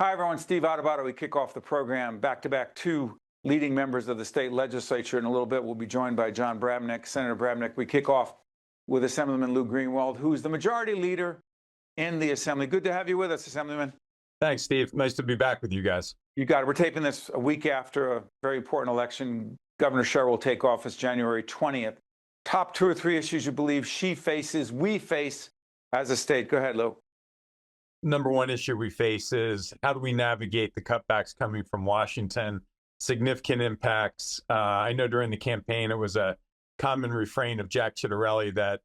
Hi, everyone. Steve Adubato. We kick off the program back-to-back two leading members of the state legislature. In a little bit, we'll be joined by John Brabnick, Senator Brabnick. We kick off with Assemblyman Lou Greenwald, who's the majority leader in the Assembly. Good to have you with us, Assemblyman. Thanks, Steve. Nice to be back with you guys. You got it. We're taping this a week after a very important election. Governor Sherrill will take office January 20th. Top two or three issues you believe she faces, we face as a state. Go ahead, Lou. Number one issue we face is how do we navigate the cutbacks coming from Washington? Significant impacts. I know during the campaign, it was a common refrain of Jack Ciattarelli that,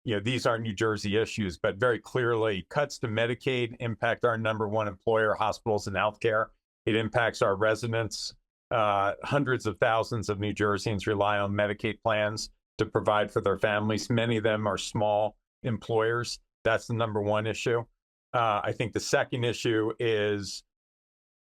these aren't New Jersey issues, but very clearly cuts to Medicaid impact our number one employer, hospitals and healthcare. It impacts our residents. Hundreds of thousands of New Jerseyans rely on Medicaid plans to provide for their families. Many of them are small employers. That's the number one issue. I think the second issue is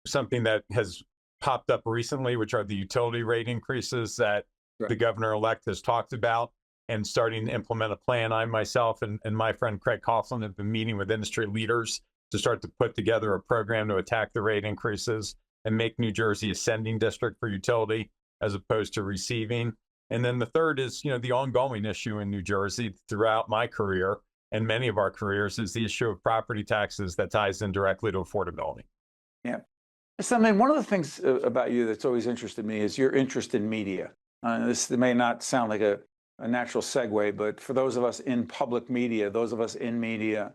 something that has popped up recently, which are the utility rate increases that the governor-elect has talked about and starting to implement a plan. I myself and my friend Craig Coughlin have been meeting with industry leaders to start to put together a program to attack the rate increases and make New Jersey a sending district for utility as opposed to receiving. And then the third is, the ongoing issue in New Jersey throughout my career and many of our careers is the issue of property taxes that ties in directly to affordability. Yeah. So, I mean, one of the things about you that's always interested me is your interest in media. This may not sound like a natural segue, but for those of us in public media, those of us in media,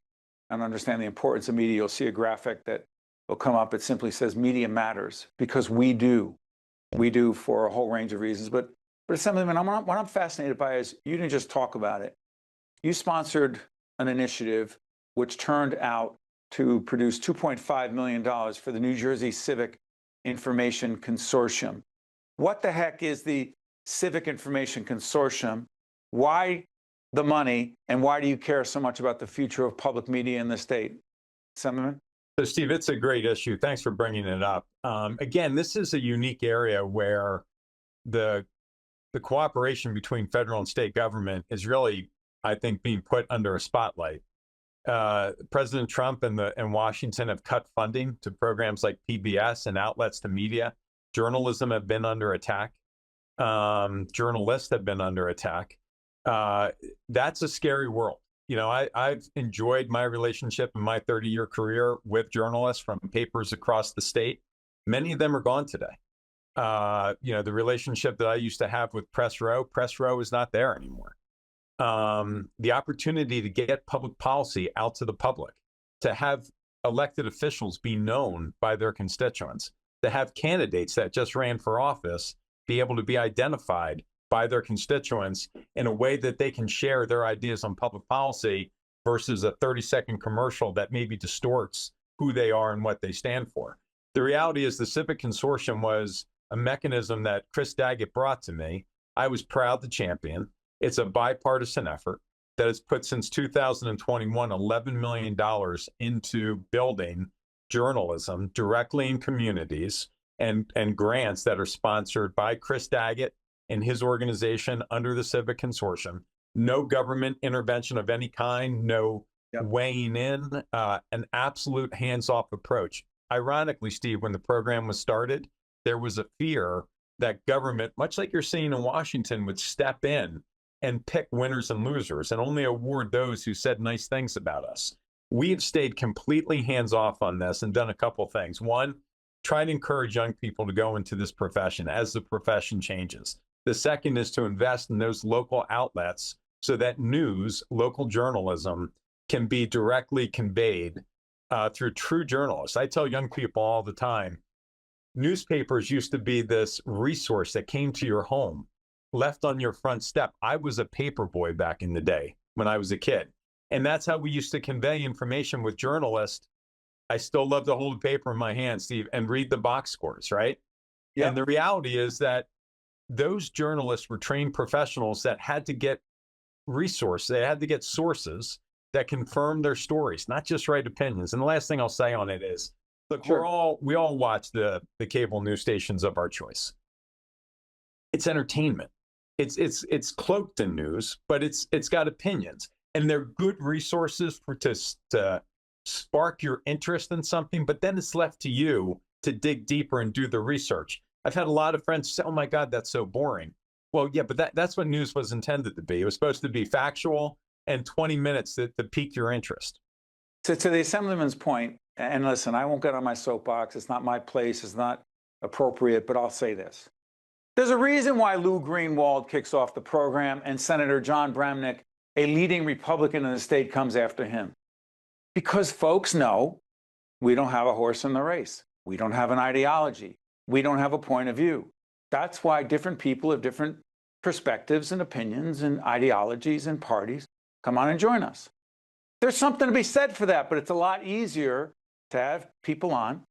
and understand the importance of media, you'll see a graphic that will come up. It simply says media matters because we do. We do for a whole range of reasons. But Assemblyman, what I'm fascinated by is you didn't just talk about it. You sponsored an initiative which turned out to produce $2.5 million for the New Jersey Civic Information Consortium. What the heck is the Civic Information Consortium? Why the money, and why do you care so much about the future of public media in the state? Assemblyman? So, Steve, it's a great issue. Thanks for bringing it up. Again, this is a unique area where the cooperation between federal and state government is really, I think, being put under a spotlight. President Trump and Washington have cut funding to programs like PBS and outlets to media. Journalism have been under attack. Journalists have been under attack. That's a scary world. I've enjoyed my relationship in my 30-year career with journalists from papers across the state. Many of them are gone today. The relationship that I used to have with Press Row is not there anymore. The opportunity to get public policy out to the public, to have elected officials be known by their constituents, to have candidates that just ran for office be able to be identified by their constituents in a way that they can share their ideas on public policy versus a 30-second commercial that maybe distorts who they are and what they stand for. The reality is the Civic Consortium was a mechanism that Chris Daggett brought to me. I was proud to champion. It's a bipartisan effort that has put since 2021 $11 million into building journalism directly in communities and grants that are sponsored by Chris Daggett and his organization under the Civic Consortium. No government intervention of any kind, no weighing in, an absolute hands-off approach. Ironically, Steve, when the program was started, there was a fear that government, much like you're seeing in Washington, would step in and pick winners and losers and only award those who said nice things about us. We've stayed completely hands-off on this and done a couple things. One, try to encourage young people to go into this profession as the profession changes. The second is to invest in those local outlets so that news, local journalism, can be directly conveyed through true journalists. I tell young people all the time, newspapers used to be this resource that came to your home, left on your front step. I was a paper boy back in the day when I was a kid. And that's how we used to convey information with journalists. I still love to hold a paper in my hand, Steve, and read the box scores, right? Yeah. And the reality is that those journalists were trained professionals that had to get resources. They had to get sources that confirm their stories, not just write opinions. And the last thing I'll say on it is, look, we all watch the cable news stations of our choice. It's entertainment. It's cloaked in news, but it's got opinions, and they're good resources to spark your interest in something, but then it's left to you to dig deeper and do the research. I've had a lot of friends say, oh my God, that's so boring. Well, yeah, but that's what news was intended to be. It was supposed to be factual and 20 minutes to pique your interest. So to the Assemblyman's point, and listen, I won't get on my soapbox. It's not my place. It's not appropriate, but I'll say this. There's a reason why Lou Greenwald kicks off the program and Senator John Bramnick, a leading Republican in the state, comes after him. Because folks know we don't have a horse in the race. We don't have an ideology. We don't have a point of view. That's why different people have different perspectives and opinions and ideologies and parties come on and join us. There's something to be said for that, but it's a lot easier to have people on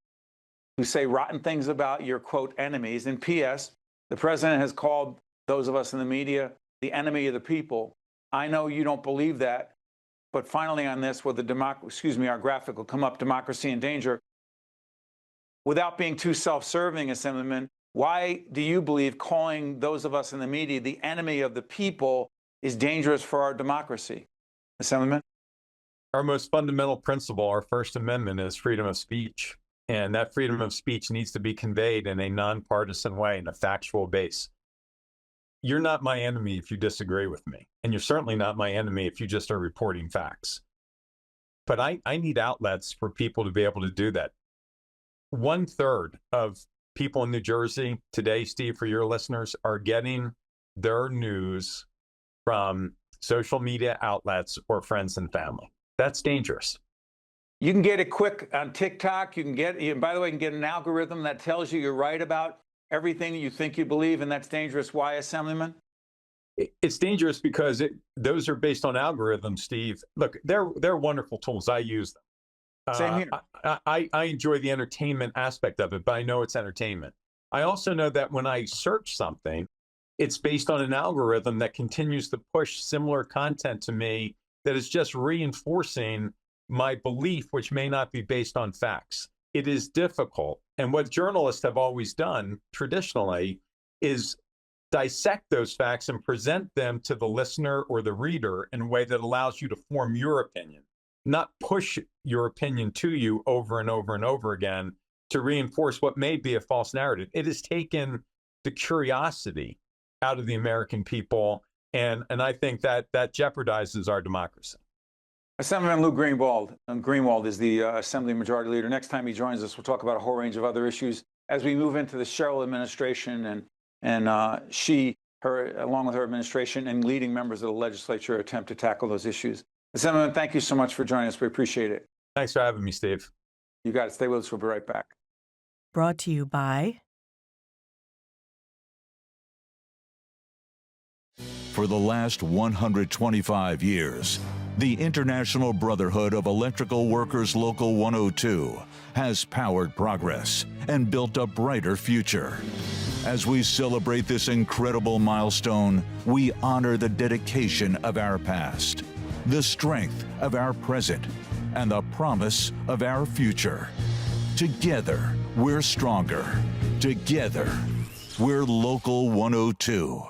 who say rotten things about your, quote, enemies. And P.S., the president has called those of us in the media the enemy of the people. I know you don't believe that, but finally on this, where our graphic will come up, democracy in danger. Without being too self-serving, Assemblyman, why do you believe calling those of us in the media the enemy of the people is dangerous for our democracy? Assemblyman? Our most fundamental principle, our First Amendment, is freedom of speech. And that freedom of speech needs to be conveyed in a nonpartisan way, in a factual base. You're not my enemy if you disagree with me. And you're certainly not my enemy if you just are reporting facts. But I need outlets for people to be able to do that. 1/3 of people in New Jersey today, Steve, for your listeners, are getting their news from social media outlets or friends and family. That's dangerous. You can get it quick on TikTok. You can get, by the way, you can get an algorithm that tells you you're right about everything you think you believe, and that's dangerous. Why, Assemblyman? It's dangerous because those are based on algorithms, Steve. Look, they're wonderful tools. I use them. Same here. I enjoy the entertainment aspect of it, but I know it's entertainment. I also know that when I search something, it's based on an algorithm that continues to push similar content to me that is just reinforcing my belief, which may not be based on facts. It is difficult. And what journalists have always done traditionally is dissect those facts and present them to the listener or the reader in a way that allows you to form your opinion, not push your opinion to you over and over and over again to reinforce what may be a false narrative. It has taken the curiosity out of the American people, and I think that jeopardizes our democracy. Assemblyman Lou Greenwald. Greenwald is the Assembly Majority Leader. Next time he joins us, we'll talk about a whole range of other issues as we move into the Sherrill administration and her, along with her administration and leading members of the legislature, attempt to tackle those issues. Assemblyman, thank you so much for joining us. We appreciate it. Thanks for having me, Steve. You got it. Stay with us. We'll be right back. Brought to you by... For the last 125 years, the International Brotherhood of Electrical Workers Local 102 has powered progress and built a brighter future. As we celebrate this incredible milestone, we honor the dedication of our past, the strength of our present, and the promise of our future. Together, we're stronger. Together, we're Local 102.